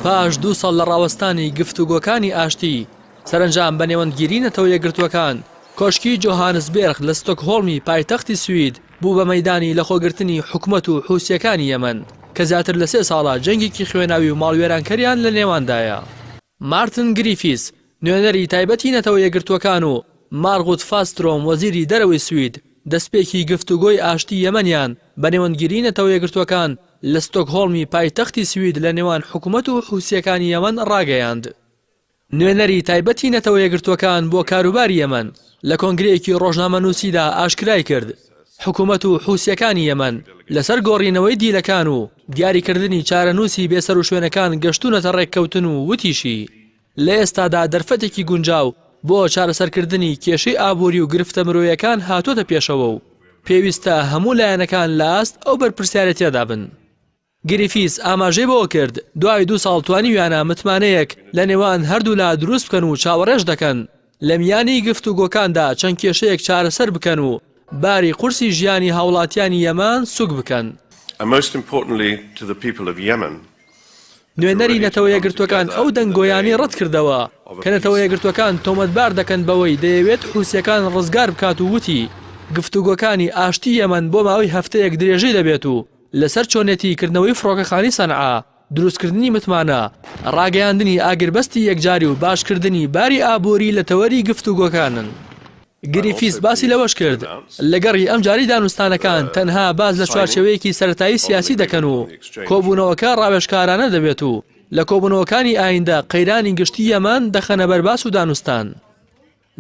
پاش 2 ساڵ لە ڕاوەستانی گفتوگۆکانی ئاشتی سەرنجام بە نێوەندگیری نەتەوە یەکگرتووەکان کۆشکی جۆهانسبێرگ لە ستۆکهۆڵمی پایتەختی سوید بوو بە مەیدانی لەخۆگرتنی حکومەت و حوسیەکانی یەمەن کە زیاتر لە 3 ساڵە جەنگێکی خوێناوی و ماڵوێرانکەریان لە نێواندایە. مارتن گریفیس نوێنەری تایبەتی نەتەوە یەکگرتووەکان و مارغوت فاسترۆم وەزیری دەرەوەی سوید دەستپێکی گفتوگۆی ئاشتی یەمەنیان بە نێوەندگیری نەتەوە یەکگرتووەکان لە ستۆکهۆڵمی پایتەختی سوید لە نێوان حکومەت و حوسیەکانی یەمەن ڕاگەیاند. نوێنەری تایبەتی نەتەوە یەکگرتووەکان بۆ کاروباری یەمەن لە کۆنگرەیەکی ڕۆژنامەنووسیدا ئاشکرای کرد حکومەت و حوسیەکانی یەمەن لەسەر گۆڕینەوەی دیلەکان و دیاریکردنی چارەنووسی بێسەر و شوێنەکان گەشتونەتە ڕێککەوتن و وتیشی لە ئێستادا دەرفەتێکی گونجاو بۆ چارەسەرکردنی کێشەی ئابووری و گرفتە مرۆیەکان هاتوۆتە پێشەوە و پێویستە هەموو لایەنەکان لە ئاست ئەو بەرپرسیارەتیەدا بن. گریفیس ئاماژەی بۆ کرد دوای 2 ساڵ توانیویانە متمانەیەک لە نێوان هەردوو لا دروست بکەن و چاوەڕێژ دەکەن لە میانی گفتوگۆکاندا چەند کێشەیەک چارەسەر بکەن و باری قورسی ژیانی هاوڵاتیانی یەمان سوک بکەن. نوێنەری نەتەوە یەکگرتووەکان ئەو دەنگۆیانی ڕەت کردەوە کە نەتەوە یەکگرتووەکان تۆمەتبار دەکەن بەوەی دەیەوێت حوسیەکان ڕزگار بکات و وتی گفتوگۆکانی ئاشتی یەمەن بۆ ماوەی هەفتەیەک درێژەی دەبێت و لەسەر چۆنێتی کردنەوەی فڕۆکەخانی سەنعا دروستکردنی متمانە ڕاگەیاندنی ئاگربەستی یەکجاری و باشکردنی باری ئابووری لە تەوەری گفتوگۆکانن. گریفیس باسی لەوەش کرد لەگەڕی ئەم جاری دانوستانەکان تەنها باز لە چوارچێوەیەکی سەرەتایی سیاسی دەکەن و کۆبوونەوەکە ڕاوێژکارانە دەبێت و لە کۆبوونەوەکانی ئایندا قەیرانی گشتی یەمان دەخەنە بەرباس و دانوستان.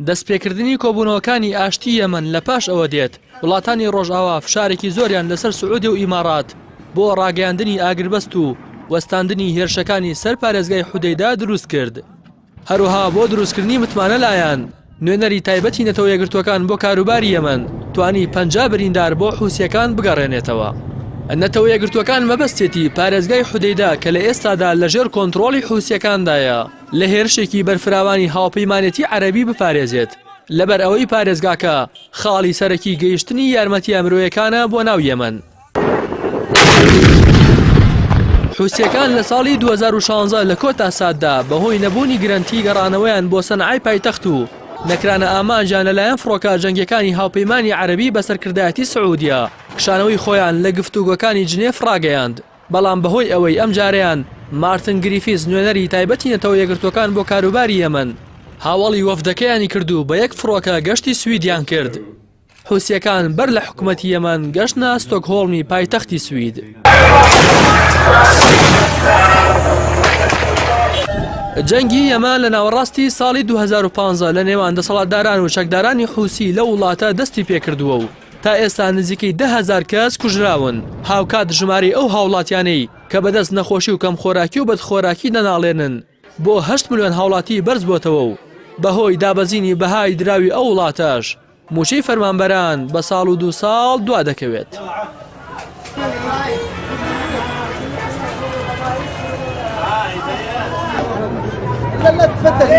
دەستپێکردنی کۆبوونەوەکانی ئاشتی یەمەن لە پاش ئەوە دێت وڵاتانی ڕۆژئاوا فشارێکی زۆریان لەسەر سعودی و ئیمارات بۆ ڕاگەیاندنی ئاگربەست و وەستاندنی هێرشەکانی سەر پارێزگای حودەیدا دروست کرد. هەروها بۆ دروستکردنی متمانە لایەن نوێنەری تایبەتی نەتەوە یەکگرتووەکان بۆ کاروباری یەمەن توانی 50 بریندار بۆ حوسیەکان بگەڕێنێتەوە. نەتەوە یەکگرتووەکان مەبەستێتی پارێزگای حودەیدا کە لە ئێستادا لەژێر کۆنتڕۆڵی حوسیەکاندایە لە هێرشێکی بەرفراوانی هاوپەیمانێتی عەرەبی بپارێزێت لەبەر ئەوەی پارێزگاکە خاڵی سەرەکی گەیشتنی یارمەتیە مرۆیەکانە بۆ ناو یەمەن. حوسیەکان لە ساڵی 2016 لە کۆتا ساددا بەهۆی نەبوونی گرنتی گەڕانەوەیان بۆ سەنعای پایتەخت و نەکرانە ئامانجان لەلایەن فڕۆکە جەنگیەکانی هاوپەیمانی عەرەبی بەسەرکردایەتی سعودیە کشانەوەی خۆیان لە گفتوگۆکانی جنێف ڕاگەیاند. بەڵام بەهۆی ئەوەی ئەم جاریان مارتن گریفیس نوێنەری تایبەتی نەتەوە یەکگرتووەکان بۆ کاروباری یەمەن هاوڵی وەفدەکەیانی کردو بە یەک فڕۆکە گەشتی سویدیان کرد. حوسیەکان بەر لە حکومەتی یەمەن گەشتە ستۆکهۆڵمی پایتەختی سوید. جەنگی یەمان لە ناوەڕاستی ساڵی 2015 لە نێوان دەسەڵاتداران و چەکدارانی حوسی لە وڵاتە دەستی پێکردووە و تا ئێستا نزیکەی 10,000 کەس کوژراون. هاوکات ژماری ئەو هاوڵاتیانەی کە بەدەست نەخۆشی و کەم خۆراکی و بەدخۆراکی دەناڵێنن بۆ 8 ملیۆن هاوڵاتی بەرز بۆتەوە و بەهۆی دابەزینی بەهای دراوی ئەو وڵاتەش موچەی فەرمانبەران بە ساڵ و 2 ساڵ دوا دەکەوێت. لا تفتح